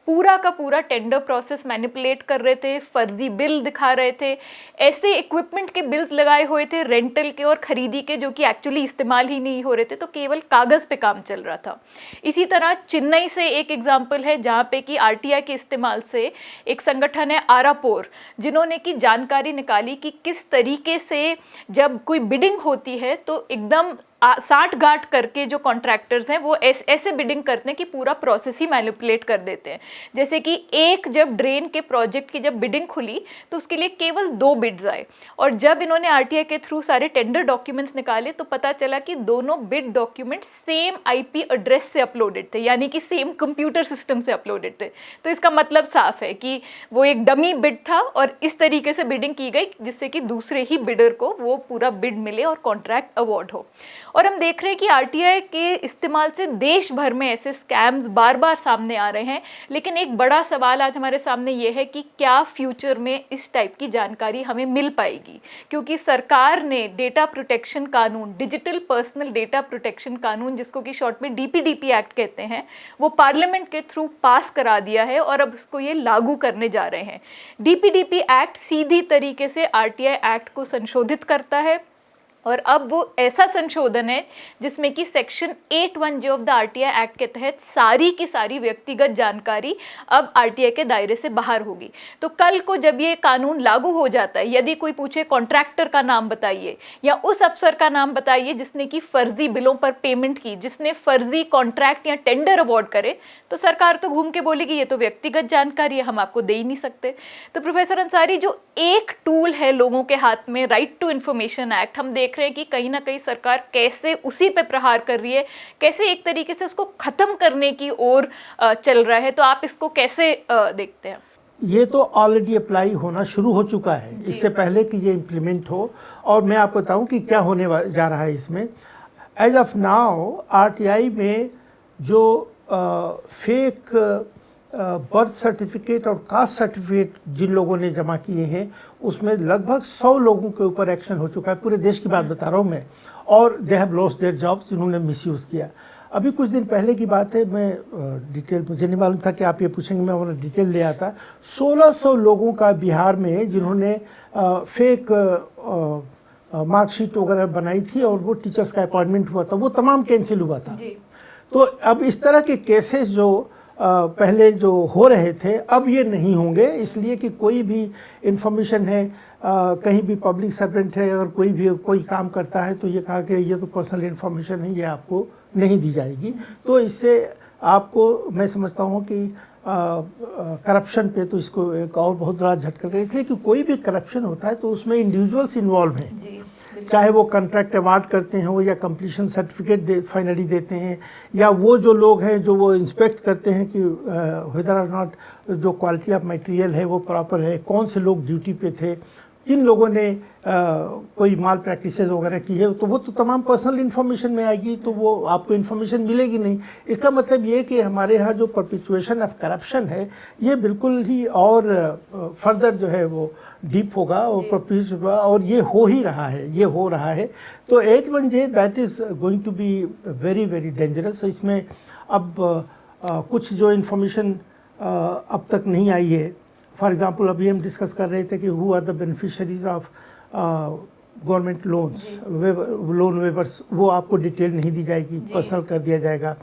पूरा का पूरा टेंडर प्रोसेस मैनिपुलेट कर रहे थे, फर्जी बिल दिखा रहे थे, ऐसे इक्विपमेंट के बिल्स लगाए हुए थे रेंटल के और खरीदी के जो कि एक्चुअली इस्तेमाल ही नहीं हो रहे थे, तो केवल कागज़ पे काम चल रहा था। इसी तरह चेन्नई से एक एग्जाम्पल है जहाँ पे कि आरटीआई के इस्तेमाल से एक संगठन है आरापोर, जिन्होंने की जानकारी निकाली कि किस तरीके से जब कोई बिडिंग होती है तो एकदम 60 गांठ करके जो कॉन्ट्रैक्टर्स हैं वो ऐसे बिडिंग करते हैं कि पूरा प्रोसेस ही मैनिपुलेट कर देते हैं। जैसे कि एक जब ड्रेन के प्रोजेक्ट की जब बिडिंग खुली तो उसके लिए केवल 2 बिड्स आए, और जब इन्होंने आरटीआई के थ्रू सारे टेंडर डॉक्यूमेंट्स निकाले तो पता चला कि दोनों bid document same IP address से अपलोडेड थे, यानी कि सेम कंप्यूटर सिस्टम से अपलोडेड थे। तो इसका मतलब साफ है कि वो एक डमी बिड था और इस तरीके से बिडिंग की गई जिससे कि दूसरे ही बिडर को वो पूरा बिड मिले और कॉन्ट्रैक्ट अवार्ड हो। और हम देख रहे हैं कि आरटीआई के इस्तेमाल से देश भर में ऐसे स्कैम्स बार बार सामने आ रहे हैं, लेकिन एक बड़ा सवाल आज हमारे सामने ये है कि क्या फ्यूचर में इस टाइप की जानकारी हमें मिल पाएगी, क्योंकि सरकार ने डेटा प्रोटेक्शन कानून, डिजिटल पर्सनल डेटा प्रोटेक्शन कानून, जिसको कि शॉर्ट में डीपीडीपी एक्ट कहते हैं, वो पार्लियामेंट के थ्रू पास करा दिया है और अब उसको ये लागू करने जा रहे हैं। डीपीडीपी एक्ट सीधी तरीके से आरटीआई एक्ट को संशोधित करता है, और अब वो ऐसा संशोधन है जिसमें कि section 8(1) of the RTI act के तहत सारी की सारी व्यक्तिगत जानकारी अब आरटीआई के दायरे से बाहर होगी। तो कल को जब ये कानून लागू हो जाता है, यदि कोई पूछे कॉन्ट्रैक्टर का नाम बताइए या उस अफसर का नाम बताइए जिसने कि फर्जी बिलों पर पेमेंट की, जिसने फर्जी कॉन्ट्रैक्ट या टेंडर अवार्ड करे, तो सरकार तो घूम के बोलेगी ये तो व्यक्तिगत जानकारी है, हम आपको दे ही नहीं सकते। तो प्रोफेसर अंसारी, जो एक टूल है लोगों के हाथ में, राइट टू इन्फॉर्मेशन एक्ट, हम देख रहे हैं कि कहीं ना कहीं सरकार कैसे उसी पे प्रहार कर रही है, कैसे एक तरीके से उसको खत्म करने की ओर चल रहा है। तो आप इसको कैसे देखते हैं? ये तो ऑलरेडी अप्लाई होना शुरू हो चुका है, इससे पहले कि ये इम्प्लीमेंट हो। और मैं आपको बताऊं कि क्या होने जा रहा है इसमें। एज ऑफ नाउ आरटीआई में जो फेक बर्थ सर्टिफिकेट और कास्ट सर्टिफिकेट जिन लोगों ने जमा किए हैं उसमें लगभग 100 लोगों के ऊपर एक्शन हो चुका है, पूरे देश की बात बता रहा हूँ मैं, और they have lost their jobs, जिन्होंने मिसयूज़ किया। अभी कुछ दिन पहले की बात है, मैं डिटेल, मुझे नहीं मालूम था कि आप ये पूछेंगे, मैं उन्हें डिटेल ले आता। 1600 लोगों का बिहार में जिन्होंने फेक मार्कशीट वगैरह बनाई थी और वो टीचर्स का अपॉइंटमेंट हुआ था, वो तमाम कैंसिल हुआ था। तो अब इस तरह के केसेस जो पहले जो हो रहे थे अब ये नहीं होंगे, इसलिए कि कोई भी इंफॉर्मेशन है, कहीं भी पब्लिक सर्वेंट है और कोई काम करता है तो ये कहा कि ये तो पर्सनल इंफॉर्मेशन है, ये आपको नहीं दी जाएगी। तो इससे आपको, मैं समझता हूँ कि करप्शन पे तो इसको एक और बहुत बड़ा झटका है, इसलिए कि कोई भी करप्शन होता है तो उसमें इंडिविजुअल्स इन्वॉल्व हैं, चाहे वो कॉन्ट्रैक्ट अवार्ड करते हैं या कंप्लीशन सर्टिफिकेट फाइनली देते हैं, या वो जो लोग हैं जो वो इंस्पेक्ट करते हैं कि वेदर और नॉट जो क्वालिटी ऑफ मटेरियल है वो प्रॉपर है, कौन से लोग ड्यूटी पे थे, जिन लोगों ने कोई माल प्रैक्टिसेस वगैरह की है, तो वो तो तमाम पर्सनल इन्फॉर्मेशन में आएगी, तो वो आपको इन्फॉर्मेशन मिलेगी नहीं। इसका मतलब ये कि हमारे यहाँ जो परपिचुएशन ऑफ करप्शन है ये बिल्कुल ही और फर्दर जो है वो डीप होगा और परपिच होगा, और ये हो ही रहा है, ये हो रहा है। तो 8(1) that is going to be very very dangerous. इसमें अब कुछ जो इन्फॉर्मेशन अब तक नहीं आई है, फॉर एग्ज़ाम्पल अभी हम डिस्कस कर रहे थे कि who are the beneficiaries of government loans, loan waivers, वो आपको डिटेल नहीं दी जाएगी, पर्सनल कर दिया जाएगा।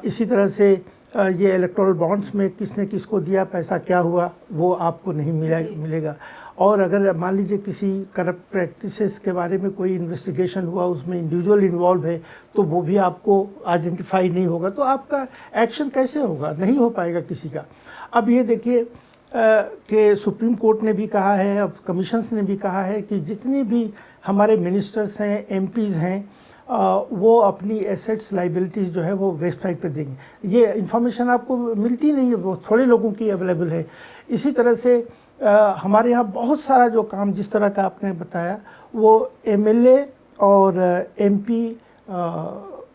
इसी तरह से ये इलेक्टोरल बॉन्ड्स में किसने किसको दिया, पैसा क्या हुआ, वो आपको नहीं मिलेगा। और अगर मान लीजिए किसी करप्ट प्रैक्टिसेस के बारे में कोई इन्वेस्टिगेशन हुआ, उसमें इंडिविजुअल इन्वॉल्व है, तो वो भी आपको आइडेंटिफाई नहीं होगा, तो आपका एक्शन कैसे होगा, नहीं हो पाएगा किसी का। अब ये देखिए कि सुप्रीम कोर्ट ने भी कहा है, अब कमीशंस ने भी कहा है कि जितने भी हमारे मिनिस्टर्स हैं, एमपीज़ हैं, वो अपनी एसेट्स लाइबिलिटीज़ जो है वो वेबसाइट पे देंगे। ये इन्फॉर्मेशन आपको मिलती नहीं है, वो थोड़े लोगों की अवेलेबल है। इसी तरह से हमारे यहाँ बहुत सारा जो काम जिस तरह का आपने बताया, वो एमएलए और MP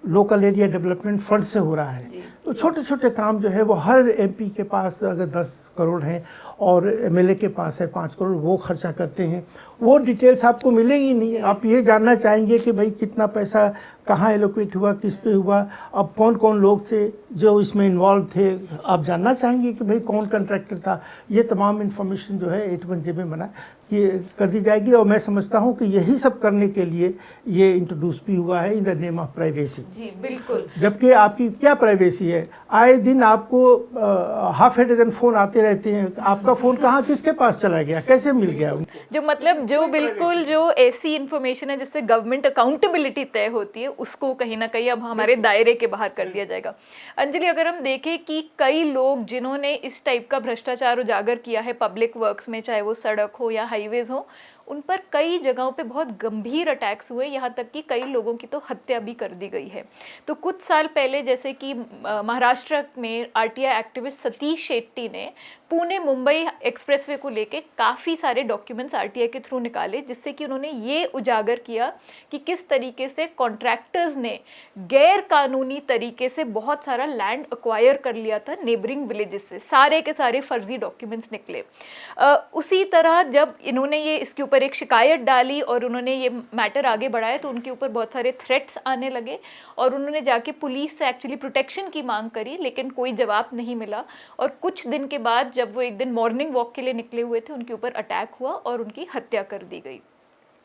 local area development fund से हो रहा है। तो छोटे छोटे काम जो है वो हर एमपी के पास अगर 10 करोड़ हैं और एमएलए के पास है 5 करोड़, वो खर्चा करते हैं, वो डिटेल्स आपको मिलेगी नहीं। आप ये जानना चाहेंगे कि भाई कितना पैसा कहाँ एलोकेट हुआ, किस पे हुआ, अब कौन कौन लोग थे जो इसमें इन्वॉल्व थे, आप जानना चाहेंगे कि भाई कौन कंट्रैक्टर था। ये तमाम इन्फॉर्मेशन जो है 81J में बना कि कर दी जाएगी। और मैं समझता हूँ कि यही सब करने के लिए ये इंट्रोड्यूस भी हुआ है in the name of privacy. जी बिल्कुल। जबकि आपकी क्या प्राइवेसी है, आए दिन आपको हाफ ए डजन फ़ोन आते रहते हैं, आपका फ़ोन कहाँ किसके पास चला गया, कैसे मिल गया उनको। जो मतलब जो बिल्कुल जो ऐसी इन्फॉर्मेशन है जिससे गवर्नमेंट अकाउंटेबिलिटी तय होती है, उसको कहीं ना कहीं अब हमारे दायरे के बाहर कर दिया जाएगा। अंजलि, अगर हम देखें कि कई लोग जिन्होंने इस टाइप का भ्रष्टाचार उजागर किया है पब्लिक वर्क्स में, चाहे वो सड़क हो या हाईवेज हो, उन पर कई जगहों पे बहुत गंभीर अटैक्स हुए, यहाँ तक कि कई लोगों की तो हत्या भी कर दी गई है। तो कुछ साल पहले जैसे कि महाराष्ट्र में आरटीआई एक्टिविस्ट सतीश शेट्टी ने पुणे मुंबई एक्सप्रेसवे को लेके काफ़ी सारे डॉक्यूमेंट्स आरटीआई के थ्रू निकाले, जिससे कि उन्होंने ये उजागर किया कि किस तरीके से कॉन्ट्रैक्टर्स ने गैर कानूनी तरीके से बहुत सारा लैंड एक्वायर कर लिया था नेबरिंग विलेजेस से। सारे के सारे फर्जी डॉक्यूमेंट्स निकले। उसी तरह जब इन्होंने ये इसके ऊपर एक शिकायत डाली और उन्होंने ये मैटर आगे बढ़ाया, तो उनके ऊपर बहुत सारे थ्रेट्स आने लगे और उन्होंने जाके पुलिस से एक्चुअली प्रोटेक्शन की मांग करी, लेकिन कोई जवाब नहीं मिला। और कुछ दिन के बाद जब वो एक दिन मॉर्निंग वॉक के लिए निकले हुए थे, उनके ऊपर अटैक हुआ और उनकी हत्या कर दी गई।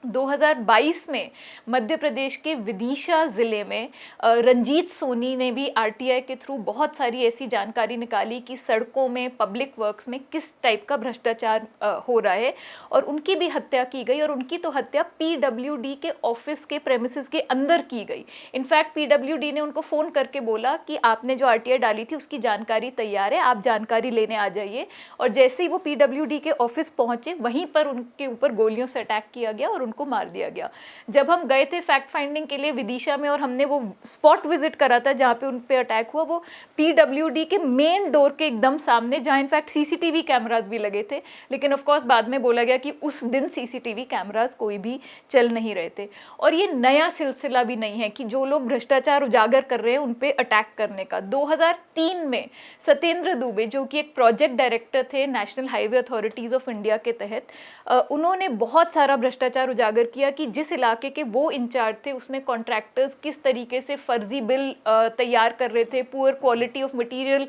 2022 में मध्य प्रदेश के विदिशा ज़िले में रंजीत सोनी ने भी आरटीआई के थ्रू बहुत सारी ऐसी जानकारी निकाली कि सड़कों में, पब्लिक वर्क्स में किस टाइप का भ्रष्टाचार हो रहा है, और उनकी भी हत्या की गई। और उनकी तो हत्या पीडब्ल्यूडी के ऑफिस के प्रेमिसेस के अंदर की गई। इनफैक्ट पीडब्ल्यूडी ने उनको फ़ोन करके बोला कि आपने जो आरटीआई डाली थी उसकी जानकारी तैयार है, आप जानकारी लेने आ जाइए। और जैसे ही वो पीडब्ल्यूडी के ऑफिस पहुँचे, वहीं पर उनके ऊपर गोलियों से अटैक किया गया और को मार दिया गया। जब हम गए थे फैक्ट फाइंडिंग के लिए विदिशा में और हमने वो स्पॉट विजिट करा था जहाँ पे उन पे अटैक हुआ, वो पीडब्ल्यूडी के मेन डोर के एकदम सामने, जहाँ इनफैक्ट सीसीटीवी कैमरास भी लगे थे। लेकिन ऑफ कोर्स बाद में बोला गया कि उस दिन सीसीटीवी कैमरास कोई भी चल नहीं रहे थे। और ये नया सिलसिला भी नहीं है कि जो लोग भ्रष्टाचार उजागर कर रहे हैं उन पे अटैक करने का। 2003 में सत्येंद्र दुबे, जो कि एक प्रोजेक्ट डायरेक्टर थे national highway authorities of India के तहत, उन्होंने बहुत सारा भ्रष्टाचार उजागर किया कि जिस इलाके के वो इंचार्ज थे उसमें कॉन्ट्रैक्टर्स किस तरीके से फर्जी बिल तैयार कर रहे थे, पुअर क्वालिटी ऑफ मटेरियल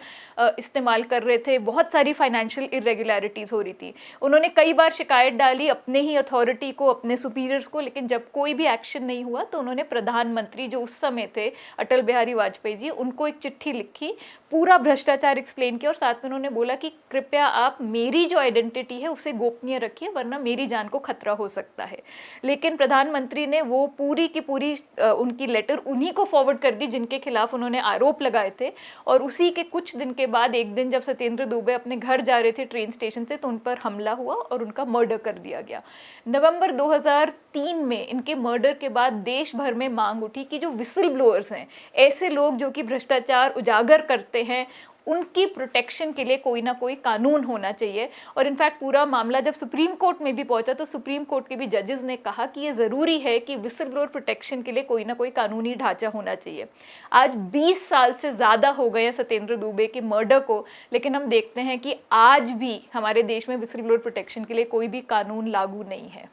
इस्तेमाल कर रहे थे, बहुत सारी फाइनेंशियल इरेगुलरिटीज़ हो रही थी। उन्होंने कई बार शिकायत डाली अपने ही अथॉरिटी को, अपने सुपीरियर्स को, लेकिन जब कोई भी एक्शन नहीं हुआ तो उन्होंने प्रधानमंत्री जो उस समय थे अटल बिहारी वाजपेयी जी, उनको एक चिट्ठी लिखी, पूरा भ्रष्टाचार एक्सप्लेन किया और साथ में उन्होंने बोला कि कृपया आप मेरी जो आइडेंटिटी है उसे गोपनीय रखिए, वरना मेरी जान को खतरा हो सकता है। लेकिन प्रधानमंत्री ने वो पूरी की पूरी उनकी लेटर उन्हीं को फॉरवर्ड कर दी जिनके खिलाफ उन्होंने आरोप लगाए थे। और उसी के कुछ दिन के बाद एक दिन जब सत्येंद्र दुबे अपने घर जा रहे थे ट्रेन स्टेशन से, तो उन पर हमला हुआ और उनका मर्डर कर दिया गया। नवंबर 2003 में इनके मर्डर के बाद देश भर में मांग उठी कि जो विसल ब्लोअर्स हैं, ऐसे लोग जो कि भ्रष्टाचार उजागर करते हैं, उनकी प्रोटेक्शन के लिए कोई ना कोई कानून होना चाहिए। और इनफैक्ट पूरा मामला जब सुप्रीम कोर्ट में भी पहुंचा तो सुप्रीम कोर्ट के भी जजेस ने कहा कि ये ज़रूरी है कि विसल ब्लोअर प्रोटेक्शन के लिए कोई ना कोई कानूनी ढांचा होना चाहिए। आज 20 साल से ज़्यादा हो गए हैं सत्येंद्र दुबे के मर्डर को, लेकिन हम देखते हैं कि आज भी हमारे देश में विसल ब्लोअर प्रोटेक्शन के लिए कोई भी कानून लागू नहीं है।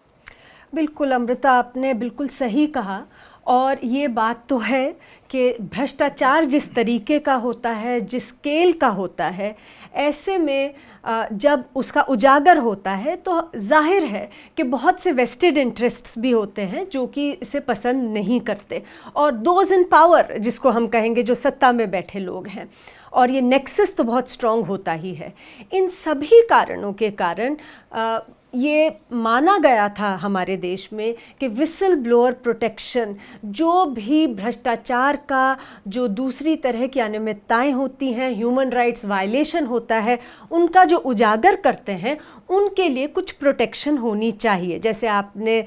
बिल्कुल अमृता, आपने बिल्कुल सही कहा। और ये बात तो है कि भ्रष्टाचार जिस तरीके का होता है, जिस स्केल का होता है, ऐसे में जब उसका उजागर होता है तो जाहिर है कि बहुत से वेस्टेड इंटरेस्ट्स भी होते हैं जो कि इसे पसंद नहीं करते, और दोज इन पावर जिसको हम कहेंगे, जो सत्ता में बैठे लोग हैं, और ये नेक्सस तो बहुत स्ट्रॉन्ग होता ही है। इन सभी कारणों के कारण ये माना गया था हमारे देश में कि विसल ब्लोअर प्रोटेक्शन, जो भी भ्रष्टाचार का, जो दूसरी तरह की अनियमितताएं होती हैं, ह्यूमन राइट्स वायलेशन होता है, उनका जो उजागर करते हैं, उनके लिए कुछ प्रोटेक्शन होनी चाहिए। जैसे आपने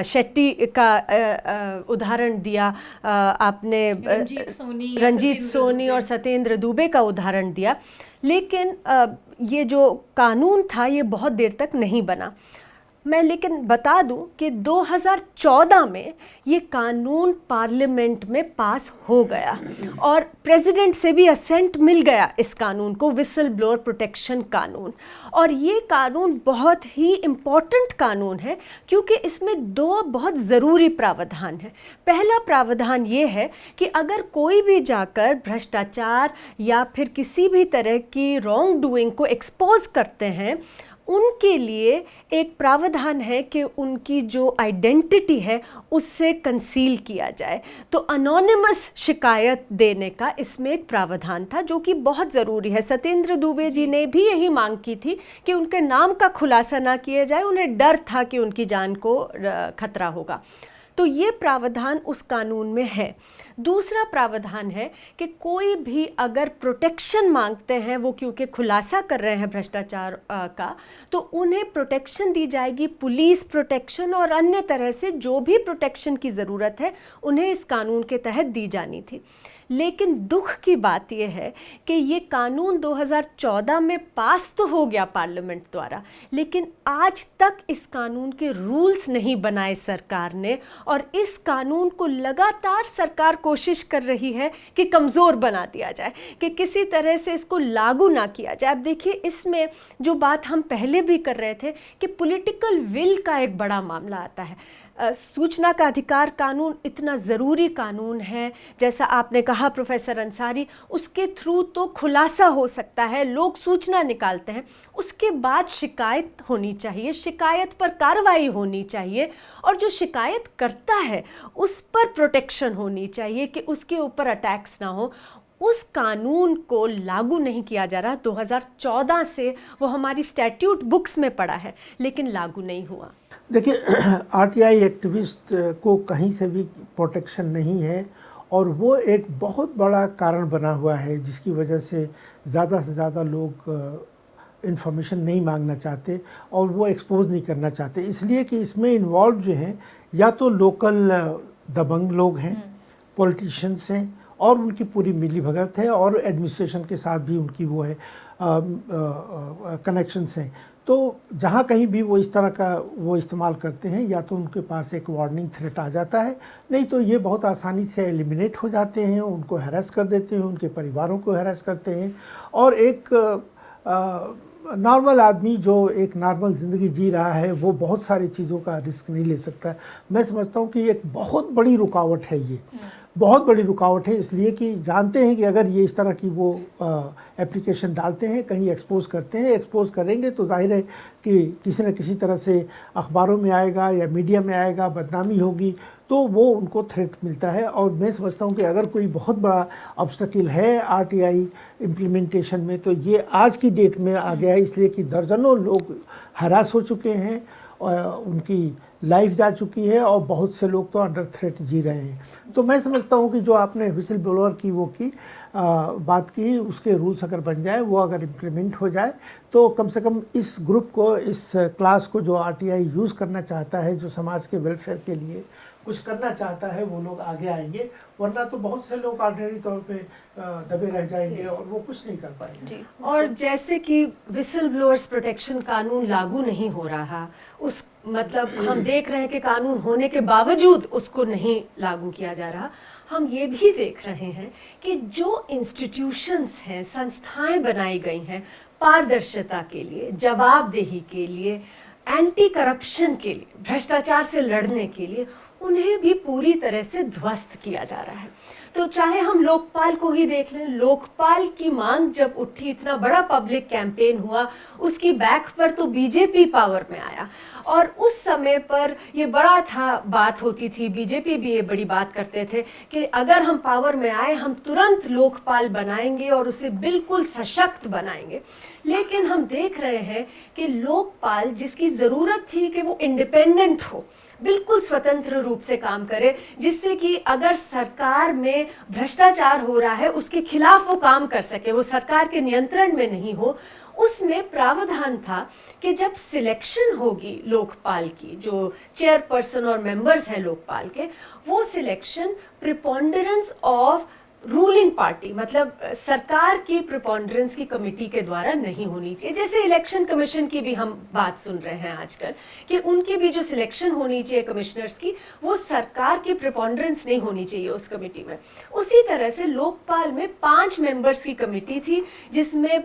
शेट्टी का उदाहरण दिया, आपने रंजीत सोनी और सत्येंद्र दुबे का उदाहरण दिया, लेकिन ये जो कानून था ये बहुत देर तक नहीं बना। मैं लेकिन बता दूं कि 2014 में ये कानून पार्लियामेंट में पास हो गया और प्रेसिडेंट से भी असेंट मिल गया इस कानून को, विसल ब्लोअर प्रोटेक्शन कानून। और ये कानून बहुत ही इम्पॉर्टेंट कानून है क्योंकि इसमें 2 बहुत ज़रूरी प्रावधान हैं। पहला प्रावधान ये है कि अगर कोई भी जाकर भ्रष्टाचार या फिर किसी भी तरह की रॉन्ग डूइंग को एक्सपोज करते हैं, उनके लिए एक प्रावधान है कि उनकी जो आइडेंटिटी है उससे कंसील किया जाए। तो अनोनिमस शिकायत देने का इसमें एक प्रावधान था जो कि बहुत ज़रूरी है। सत्येंद्र दुबे जी ने भी यही मांग की थी कि उनके नाम का खुलासा ना किया जाए, उन्हें डर था कि उनकी जान को खतरा होगा। तो ये प्रावधान उस कानून में है। दूसरा प्रावधान है कि कोई भी अगर प्रोटेक्शन मांगते हैं, वो क्योंकि खुलासा कर रहे हैं भ्रष्टाचार का, तो उन्हें प्रोटेक्शन दी जाएगी, पुलिस प्रोटेक्शन और अन्य तरह से जो भी प्रोटेक्शन की ज़रूरत है उन्हें इस कानून के तहत दी जानी थी। लेकिन दुख की बात यह है कि ये कानून 2014 में पास तो हो गया पार्लियामेंट द्वारा, लेकिन आज तक इस कानून के रूल्स नहीं बनाए सरकार ने, और इस कानून को लगातार सरकार कोशिश कर रही है कि कमज़ोर बना दिया जाए, कि किसी तरह से इसको लागू ना किया जाए। अब देखिए, इसमें जो बात हम पहले भी कर रहे थे कि पॉलिटिकल विल का एक बड़ा मामला आता है। सूचना का अधिकार कानून इतना ज़रूरी कानून है, जैसा आपने कहा प्रोफेसर अंसारी, उसके थ्रू तो खुलासा हो सकता है, लोग सूचना निकालते हैं, उसके बाद शिकायत होनी चाहिए, शिकायत पर कार्रवाई होनी चाहिए, और जो शिकायत करता है उस पर प्रोटेक्शन होनी चाहिए कि उसके ऊपर अटैक्स ना हो। उस कानून को लागू नहीं किया जा रहा। 2014 से वो हमारी स्टैट्यूट बुक्स में पड़ा है, लेकिन लागू नहीं हुआ। देखिए, आरटीआई एक्टिविस्ट को कहीं से भी प्रोटेक्शन नहीं है, और वो एक बहुत बड़ा कारण बना हुआ है जिसकी वजह से ज़्यादा लोग इन्फॉर्मेशन नहीं मांगना चाहते और वो एक्सपोज नहीं करना चाहते, इसलिए कि इसमें इन्वॉल्व जो हैं या तो लोकल दबंग लोग हैं, पॉलिटिशियंस हैं, और उनकी पूरी मिलीभगत है, और एडमिनिस्ट्रेशन के साथ भी उनकी वो है कनेक्शंस हैं। तो जहाँ कहीं भी वो इस तरह का वो इस्तेमाल करते हैं, या तो उनके पास एक वार्निंग थ्रेट आ जाता है, नहीं तो ये बहुत आसानी से एलिमिनेट हो जाते हैं, उनको हैरेस कर देते हैं, उनके परिवारों को हैरेस करते हैं। और एक नॉर्मल आदमी जो एक नॉर्मल ज़िंदगी जी रहा है, वो बहुत सारी चीज़ों का रिस्क नहीं ले सकता। मैं समझता हूँ कि एक बहुत बड़ी रुकावट है, ये बहुत बड़ी रुकावट है, इसलिए कि जानते हैं कि अगर ये इस तरह की वो एप्लीकेशन डालते हैं, कहीं एक्सपोज करते हैं, एक्सपोज करेंगे तो जाहिर है कि किसी न किसी तरह से अखबारों में आएगा या मीडिया में आएगा, बदनामी होगी, तो वो उनको थ्रेट मिलता है। और मैं समझता हूँ कि अगर कोई बहुत बड़ा ऑब्स्टेकल है आरटीआई इम्प्लीमेंटेशन में, तो ये आज की डेट में आ गया है, इसलिए कि दर्जनों लोग हरास हो चुके हैं, उनकी लाइफ जा चुकी है, और बहुत से लोग तो अंडर थ्रेट जी रहे हैं। तो मैं समझता हूँ कि जो आपने विसल ब्लोअर की वो की बात की, उसके रूल्स अगर बन जाए, वो अगर इम्प्लीमेंट हो जाए, तो कम से कम इस ग्रुप को, इस क्लास को जो आरटीआई यूज़ करना चाहता है, जो समाज के वेलफेयर के लिए कुछ करना चाहता है, वो लोग आगे आएंगे, वरना तो बहुत से लोग ऑर्डिनरी तौर पे दबे रह जाएंगे और वो कुछ नहीं कर पाएंगे। और जैसे कि विसल ब्लोअर्स प्रोटेक्शन कानून लागू नहीं हो रहा, उस मतलब हम देख रहे हैं कि कानून होने के बावजूद उसको नहीं लागू किया जा रहा। हम ये भी देख रहे हैं कि जो इंस्टीट्यूशंस हैं, संस्थाएं बनाई गई हैं पारदर्शिता के लिए, जवाबदेही के लिए, एंटी करप्शन के लिए, भ्रष्टाचार से लड़ने के लिए, उन्हें भी पूरी तरह से ध्वस्त किया जा रहा है। तो चाहे हम लोकपाल को ही देख लें, लोकपाल की मांग जब उठी, इतना बड़ा पब्लिक कैंपेन हुआ, उसकी बैक पर तो बीजेपी पावर में आया और उस समय पर ये बड़ा था, बात होती थी, बीजेपी भी ये बड़ी बात करते थे कि अगर हम पावर में आए हम तुरंत लोकपाल बनाएंगे और उसे बिल्कुल सशक्त बनाएंगे। लेकिन हम देख रहे हैं कि लोकपाल जिसकी ज़रूरत थी कि वो इंडिपेंडेंट हो, बिल्कुल स्वतंत्र रूप से काम करे, जिससे कि अगर सरकार में भ्रष्टाचार हो रहा है उसके खिलाफ वो काम कर सके, वो सरकार के नियंत्रण में नहीं हो, उसमें प्रावधान था कि जब सिलेक्शन होगी लोकपाल की, जो चेयरपर्सन और मेंबर्स हैं लोकपाल के, वो सिलेक्शन प्रिपोंडरेंस ऑफ रूलिंग पार्टी, मतलब सरकार की प्रिपोंडरेंस की कमेटी के द्वारा नहीं होनी चाहिए। जैसे इलेक्शन कमीशन की भी हम बात सुन रहे हैं आजकल कि उनकी भी जो सिलेक्शन होनी चाहिए कमिश्नर्स की, वो सरकार की प्रिपोंडरेंस नहीं होनी चाहिए उस कमेटी में। उसी तरह से लोकपाल में 5 मेंबर्स की कमेटी थी, जिसमें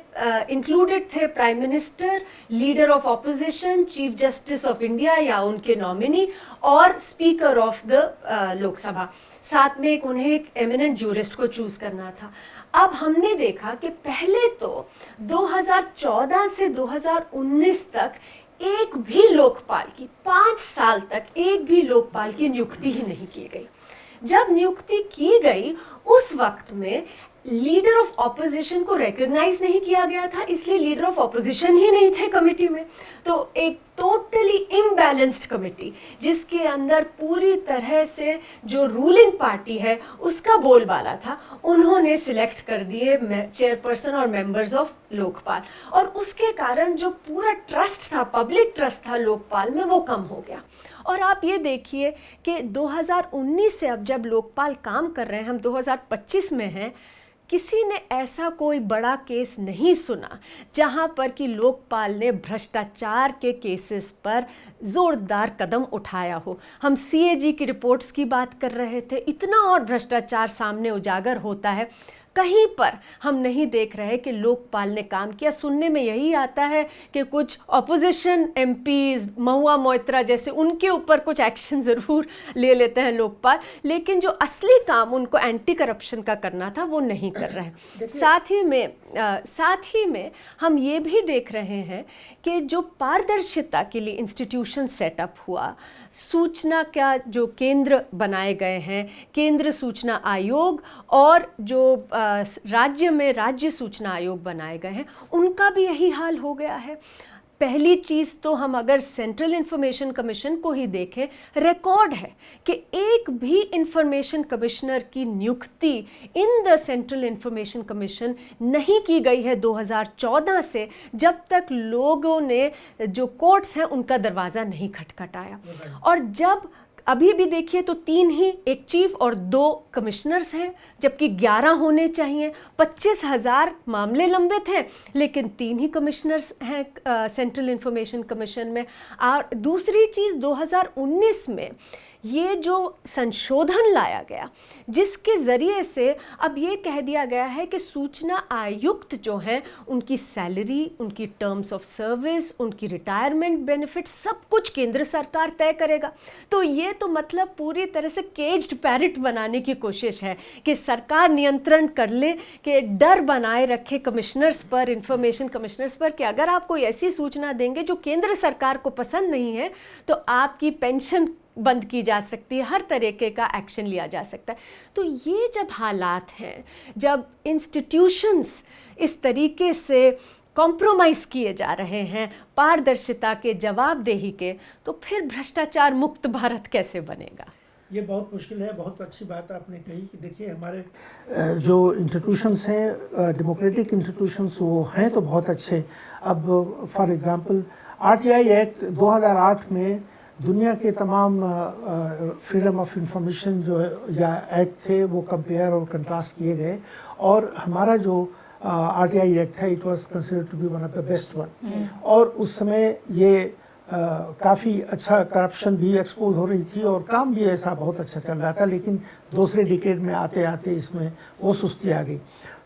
इंक्लूडेड थे prime minister, leader of opposition, chief justice of India या उनके नॉमिनी और स्पीकर ऑफ द लोकसभा। साथ में उन्हें एक एमिनेंट जूरिस्ट को चूज करना था। अब हमने देखा कि पहले तो 2014 से 2019 तक एक भी लोकपाल की, 5 साल तक एक भी लोकपाल की नियुक्ति ही नहीं की गई। जब नियुक्ति की गई उस वक्त में लीडर ऑफ ऑपोजिशन को रिकॉग्नाइज नहीं किया गया था, इसलिए लीडर ऑफ ऑपोजिशन ही नहीं थे कमेटी में। तो एक टोटली इम्बैलेंस्ड कमेटी जिसके अंदर पूरी तरह से जो रूलिंग पार्टी है उसका बोलबाला था, उन्होंने सिलेक्ट कर दिए चेयरपर्सन और मेंबर्स ऑफ लोकपाल, और उसके कारण जो पूरा ट्रस्ट था, पब्लिक ट्रस्ट था लोकपाल में, वो कम हो गया। और आप ये देखिए कि 2019 से अब जब लोकपाल काम कर रहे हैं, हम 2025 में हैं, किसी ने ऐसा कोई बड़ा केस नहीं सुना जहां पर कि लोकपाल ने भ्रष्टाचार के केसेस पर ज़ोरदार कदम उठाया हो। हम सीएजी की रिपोर्ट्स की बात कर रहे थे, इतना और भ्रष्टाचार सामने उजागर होता है, कहीं पर हम नहीं देख रहे कि लोकपाल ने काम किया। सुनने में यही आता है कि कुछ ऑपोजिशन एमपीज, महुआ मोइत्रा जैसे, उनके ऊपर कुछ एक्शन ज़रूर ले लेते हैं लोकपाल, लेकिन जो असली काम उनको एंटी करप्शन का करना था वो नहीं कर रहे हैं। साथ ही में हम ये भी देख रहे हैं कि जो पारदर्शिता के लिए इंस्टीट्यूशन सेटअप हुआ, सूचना का जो केंद्र बनाए गए हैं, केंद्र सूचना आयोग और जो राज्य में राज्य सूचना आयोग बनाए गए हैं, उनका भी यही हाल हो गया है। पहली चीज़ तो हम अगर सेंट्रल इंफॉर्मेशन कमीशन को ही देखें, रिकॉर्ड है कि एक भी इंफॉर्मेशन कमिश्नर की नियुक्ति in the central information commission नहीं की गई है 2014 से, जब तक लोगों ने, जो कोर्ट्स हैं, उनका दरवाज़ा नहीं खटखटाया। और जब अभी भी देखिए तो 3 ही, एक चीफ और 2 कमिश्नर्स हैं, जबकि 11 होने चाहिए। 25,000 मामले लंबित हैं, लेकिन 3 ही कमिश्नर्स हैं सेंट्रल इंफॉर्मेशन कमीशन में। और दूसरी चीज़, 2019 में ये जो संशोधन लाया गया, जिसके ज़रिए से अब ये कह दिया गया है कि सूचना आयुक्त जो हैं, उनकी सैलरी, उनकी टर्म्स ऑफ सर्विस, उनकी रिटायरमेंट बेनिफिट, सब कुछ केंद्र सरकार तय करेगा। तो ये तो मतलब पूरी तरह से केज्ड पैरट बनाने की कोशिश है कि सरकार नियंत्रण कर ले, कि डर बनाए रखे कमिश्नर्स पर, इंफॉर्मेशन कमिश्नर्स पर, कि अगर आप कोई ऐसी सूचना देंगे जो केंद्र सरकार को पसंद नहीं है तो आपकी पेंशन बंद की जा सकती है, हर तरीके का एक्शन लिया जा सकता है। तो ये जब हालात हैं, जब इंस्टीट्यूशंस इस तरीके से कॉम्प्रोमाइज़ किए जा रहे हैं पारदर्शिता के, जवाबदेही के, तो फिर भ्रष्टाचार मुक्त भारत कैसे बनेगा? ये बहुत मुश्किल है। बहुत अच्छी बात आपने कही कि देखिए हमारे जो इंस्टीट्यूशंस हैं, डेमोक्रेटिक इंस्टीट्यूशंस, वो हैं तो बहुत अच्छे। अब फॉर एग्जांपल आरटीआई एक्ट 2008 में दुनिया के तमाम फ्रीडम ऑफ इंफॉर्मेशन जो है या एक्ट थे, वो कंपेयर और कंट्रास्ट किए गए, और हमारा जो आरटीआई एक्ट था, it was considered to be one of the best one. और उस समय ये काफ़ी अच्छा करप्शन भी एक्सपोज हो रही थी और काम भी ऐसा बहुत अच्छा चल रहा था, लेकिन दूसरे डिकेड में आते आते इसमें वो सुस्ती आ गई।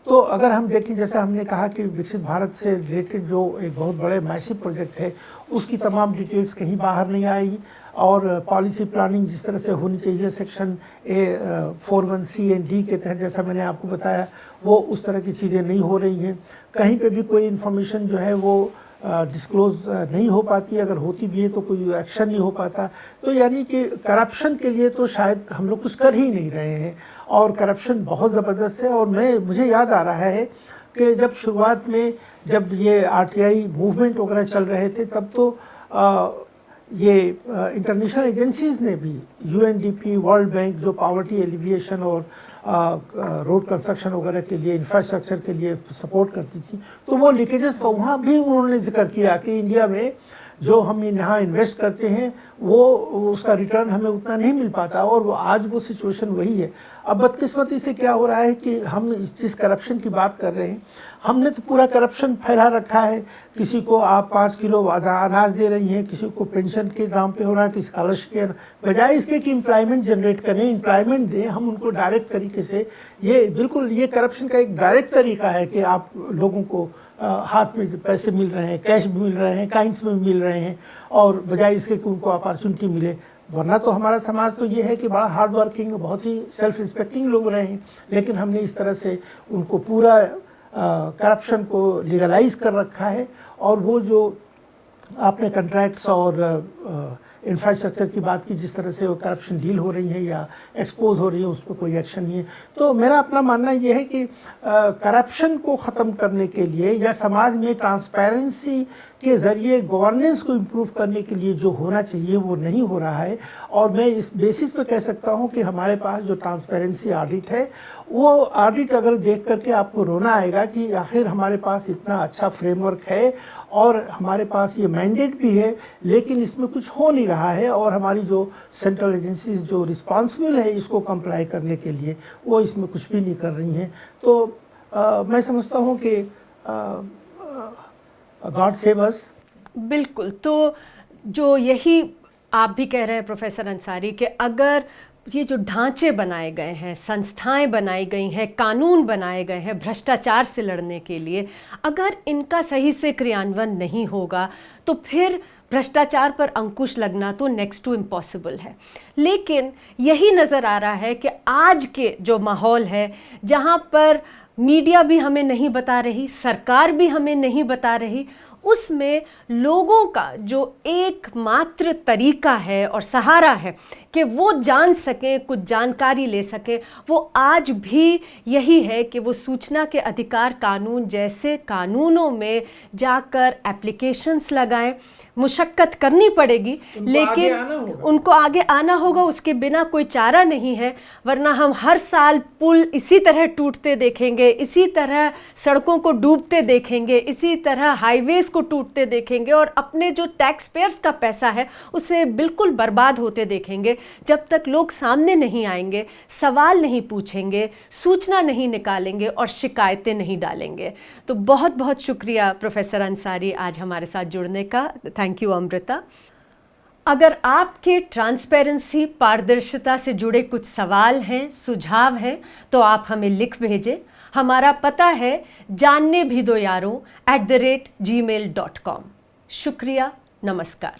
तो अगर हम देखें, जैसे हमने कहा कि विकसित भारत से रिलेटेड जो एक बहुत बड़े मैसिव प्रोजेक्ट है, उसकी तमाम डिटेल्स कहीं बाहर नहीं आई, और पॉलिसी प्लानिंग जिस तरह से होनी चाहिए सेक्शन 41C एंड D के तहत, जैसा मैंने आपको बताया, वो उस तरह की चीज़ें नहीं हो रही हैं। कहीं पे भी कोई इन्फॉर्मेशन जो है वो डिस्क्लोज नहीं हो पाती, अगर होती भी है तो कोई एक्शन नहीं हो पाता। तो यानी कि करप्शन के लिए तो शायद हम लोग कुछ कर ही नहीं रहे हैं, और करप्शन बहुत ज़बरदस्त है। और मुझे याद आ रहा है कि जब शुरुआत में जब ये RTI मूवमेंट वगैरह चल रहे थे, तब तो ये इंटरनेशनल एजेंसीज़ ने भी, UNDP, वर्ल्ड बैंक, जो पॉवर्टी एलिविएशन और रोड कंस्ट्रक्शन वगैरह के लिए, इंफ्रास्ट्रक्चर के लिए सपोर्ट करती थी, तो वो लीकेजेस का वहाँ भी उन्होंने जिक्र किया कि इंडिया में जो हम यहाँ इन्वेस्ट करते हैं वो उसका रिटर्न हमें उतना नहीं मिल पाता, और आज वो सिचुएशन वही है। अब बदकिस्मती से क्या हो रहा है कि हम जिस करप्शन की बात कर रहे हैं, हमने तो पूरा करप्शन फैला रखा है। किसी को आप 5 किलो अनाज दे रही हैं, किसी को पेंशन के नाम पे हो रहा है, किसी स्कॉलरशिप के, बजाय इसके कि एम्प्लॉयमेंट जनरेट करें, एम्प्लॉयमेंट दें हम उनको डायरेक्ट तरीके से। ये बिल्कुल ये करप्शन का एक डायरेक्ट तरीका है कि आप लोगों को हाथ में पैसे मिल रहे हैं, कैश भी मिल रहे हैं, काइंस में मिल रहे हैं, और बजाय इसके कि उनको अपॉर्चुनिटी मिले। वरना तो हमारा समाज तो ये है कि बड़ा हार्ड वर्किंग, बहुत ही सेल्फ रिस्पेक्टिंग लोग रहे हैं, लेकिन हमने इस तरह से उनको पूरा करप्शन को लीगलाइज कर रखा है। और वो जो आपने कॉन्ट्रैक्ट्स और इंफ्रास्ट्रक्चर की बात की, जिस तरह से वो करप्शन डील हो रही है या एक्सपोज हो रही है, उस पर कोई एक्शन नहीं है। तो मेरा अपना मानना ये है कि करप्शन को ख़त्म करने के लिए या समाज में ट्रांसपेरेंसी के ज़रिए गवर्नेंस को इम्प्रूव करने के लिए जो होना चाहिए वो नहीं हो रहा है। और मैं इस बेसिस पे कह सकता हूँ कि हमारे पास जो ट्रांसपेरेंसी ऑडिट है, वो ऑडिट अगर देख करके आपको रोना आएगा कि आखिर हमारे पास इतना अच्छा फ्रेमवर्क है और हमारे पास ये मैंडेट भी है, लेकिन इसमें कुछ हो नहीं रहा है, और हमारी जो सेंट्रल एजेंसीज जो रिस्पॉन्सिबल है इसको कंप्लाई करने के लिए, वो इसमें कुछ भी नहीं कर रही हैं। तो मैं समझता हूँ कि गॉड सेव अस। बिल्कुल। तो जो यही आप भी कह रहे हैं प्रोफेसर अंसारी कि अगर ये जो ढांचे बनाए गए हैं, संस्थाएं बनाई गई हैं, कानून बनाए गए हैं भ्रष्टाचार से लड़ने के लिए, अगर इनका सही से क्रियान्वयन नहीं होगा तो फिर भ्रष्टाचार पर अंकुश लगना तो नेक्स्ट टू इम्पॉसिबल है। लेकिन यही नज़र आ रहा है कि आज के जो माहौल है, जहाँ पर मीडिया भी हमें नहीं बता रही, सरकार भी हमें नहीं बता रही, उसमें लोगों का जो एकमात्र तरीका है और सहारा है कि वो जान सकें, कुछ जानकारी ले सकें, वो आज भी यही है कि वो सूचना के अधिकार कानून जैसे कानूनों में जाकर एप्लीकेशंस लगाएं। मुशक्कत करनी पड़ेगी, लेकिन उनको आगे आना होगा, उसके बिना कोई चारा नहीं है। वरना हम हर साल पुल इसी तरह टूटते देखेंगे, इसी तरह सड़कों को डूबते देखेंगे, इसी तरह हाईवेज़ को टूटते देखेंगे, और अपने जो टैक्स पेयर्स का पैसा है उसे बिल्कुल बर्बाद होते देखेंगे, जब तक लोग सामने नहीं आएंगे, सवाल नहीं पूछेंगे, सूचना नहीं निकालेंगे और शिकायतें नहीं डालेंगे। तो बहुत बहुत शुक्रिया प्रोफेसर अंसारी आज हमारे साथ जुड़ने का। Thank you Amrita. अगर आपके ट्रांसपेरेंसी, पारदर्शिता से जुड़े कुछ सवाल हैं, सुझाव हैं, तो आप हमें लिख भेजें। हमारा पता है जानने भी दो यारों @gmail.com। शुक्रिया, नमस्कार।